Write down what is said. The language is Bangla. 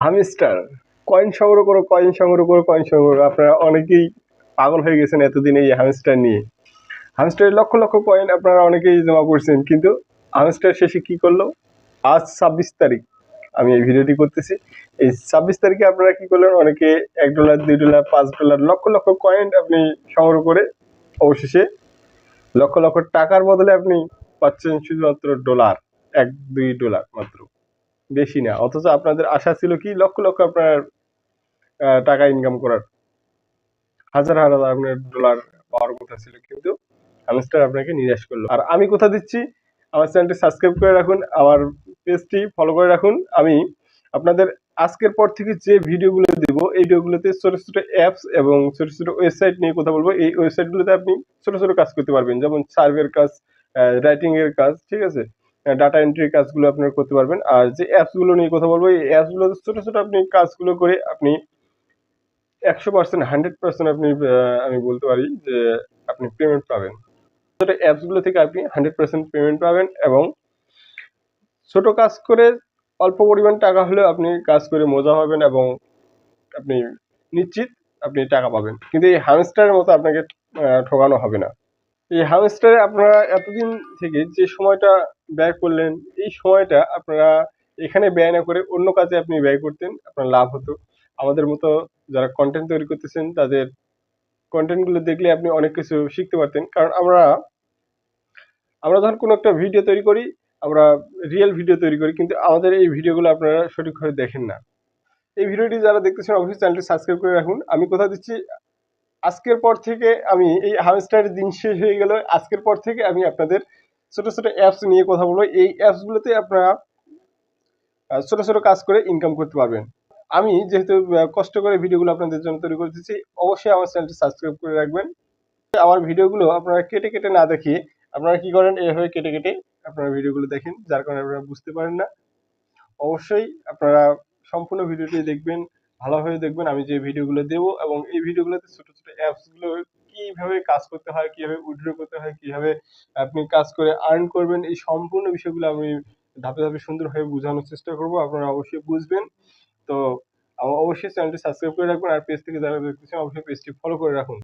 হামস্টার কয়েন সংগ্রহ করো, কয়েন সংগ্রহ করো, কয়েন সংগ্রহ করো। আপনারা অনেকেই পাগল হয়ে গেছেন এতদিন এই হামস্টার নিয়ে। হামস্টারের লক্ষ লক্ষ কয়েন আপনারা অনেকেই জমা করছেন, কিন্তু হামস্টার শেষে কি করলো? আজ 26 তারিখ আমি এই ভিডিওটি করতেছি। এই 26 তারিখে আপনারা কি করলেন? অনেকে $1, $2, $5 লক্ষ লক্ষ কয়েন আপনি সংগ্রহ করে অবশেষে লক্ষ লক্ষ টাকার বদলে আপনি পাচ্ছেন শুধুমাত্র ডলার, $1-2 মাত্র, বেশি না। অথচ আপনাদের আশা ছিল কি লক্ষ লক্ষ আপনার টাকা ইনকাম করার, হাজার হাজার আপনার ডলার পাওয়ার কথা ছিল, কিন্তু হামস্টার আপনাকে নিরাশ করলো। আর আমি কথা দিচ্ছি, আমার চ্যানেলটি সাবস্ক্রাইব করে রাখুন, আমার পেজটি ফলো করে রাখুন। আমি আপনাদের আজকের পর থেকে যে ভিডিওগুলো দেব, এই ভিডিওগুলোতে ছোট ছোট অ্যাপস এবং ছোট ছোট ওয়েবসাইট নিয়ে কথা বলবো। এই ওয়েবসাইটগুলোতে আপনি ছোট ছোট কাজ করতে পারবেন, যেমন সার্ভের কাজ, রাইটিং এর কাজ, ঠিক আছে, ডাটা এন্ট্রির কাজগুলো আপনারা করতে পারবেন। আর যে অ্যাপসগুলো নিয়ে কথা বলবো, এই অ্যাপসগুলোতে ছোট ছোট আপনি কাজগুলো করে আপনি 100%, 100% আপনি আমি বলতে পারি যে আপনি পেমেন্ট পাবেন। ছোট অ্যাপসগুলো থেকে আপনি 100% পেমেন্ট পাবেন, এবং ছোট কাজ করে অল্প পরিমাণ টাকা হলেও আপনি কাজ করে মজা পাবেন, এবং আপনি নিশ্চিত আপনি টাকা পাবেন। কিন্তু এই হামস্টারের মতো আপনাকে ঠকানো হবে না। এই হামস্টারে আপনারা এতদিন থেকে যে সময়টা ব্যয় করলেন, এই সময়টা আপনারা এখানে ব্যয় না করে অন্য কাজে আপনি ব্যয় করতেন, আপনার লাভ হতো। আমাদের মতো যারা কন্টেন্ট তৈরি করতেছেন, তাদের কন্টেন্টগুলো দেখলে আপনি অনেক কিছু শিখতে পারতেন। কারণ আমরা যখন কোনো একটা ভিডিও তৈরি করি, আমরা রিয়েল ভিডিও তৈরি করি, কিন্তু আমাদের এই ভিডিওগুলো আপনারা সঠিকভাবে দেখেন না। এই ভিডিওটি যারা দেখতেছেন অবশ্যই চ্যানেলটি সাবস্ক্রাইব করে রাখুন। আমি কথা দিচ্ছি, আজকের পর থেকে আমি এই হামস্টারের দিন শেষ হয়ে গেল, আজকের পর থেকে আমি আপনাদের ছোট ছোট অ্যাপস নিয়ে কথা বলবো। এই অ্যাপসগুলোতে আপনারা ছোট ছোট কাজ করে ইনকাম করতে পারবেন। আমি যেহেতু কষ্ট করে ভিডিওগুলো আপনাদের জন্য তৈরি করতেছি, অবশ্যই আমার চ্যানেলটি সাবস্ক্রাইব করে রাখবেন। আমার ভিডিওগুলো আপনারা কেটে কেটে না দেখিয়ে আপনারা কি করেন, এভাবে কেটে কেটে আপনারা ভিডিওগুলো দেখেন, যার কারণে আপনারা বুঝতে পারেন না। অবশ্যই আপনারা সম্পূর্ণ ভিডিওটি দেখবেন, ভালোভাবে দেখবেন আমি যে ভিডিওগুলো দেবো, এবং এই ভিডিওগুলোতে ছোট ছোট অ্যাপসগুলো কিভাবে কাজ করতে হয়, কিভাবে উইথড্র করতে হয়, কিভাবে আপনি কাজ করে আর্ন করবেন, এই সম্পূর্ণ বিষয়গুলো আমি ধাপে ধাপে সুন্দরভাবে বোঝানোর চেষ্টা করব। আপনারা অবশ্যই বুঝবেন। তো অবশ্যই চ্যানেলটি সাবস্ক্রাইব করে রাখবেন, আর পেজ থেকে যারা দেখতেছেন অবশ্যই পেজটি ফলো করে রাখুন।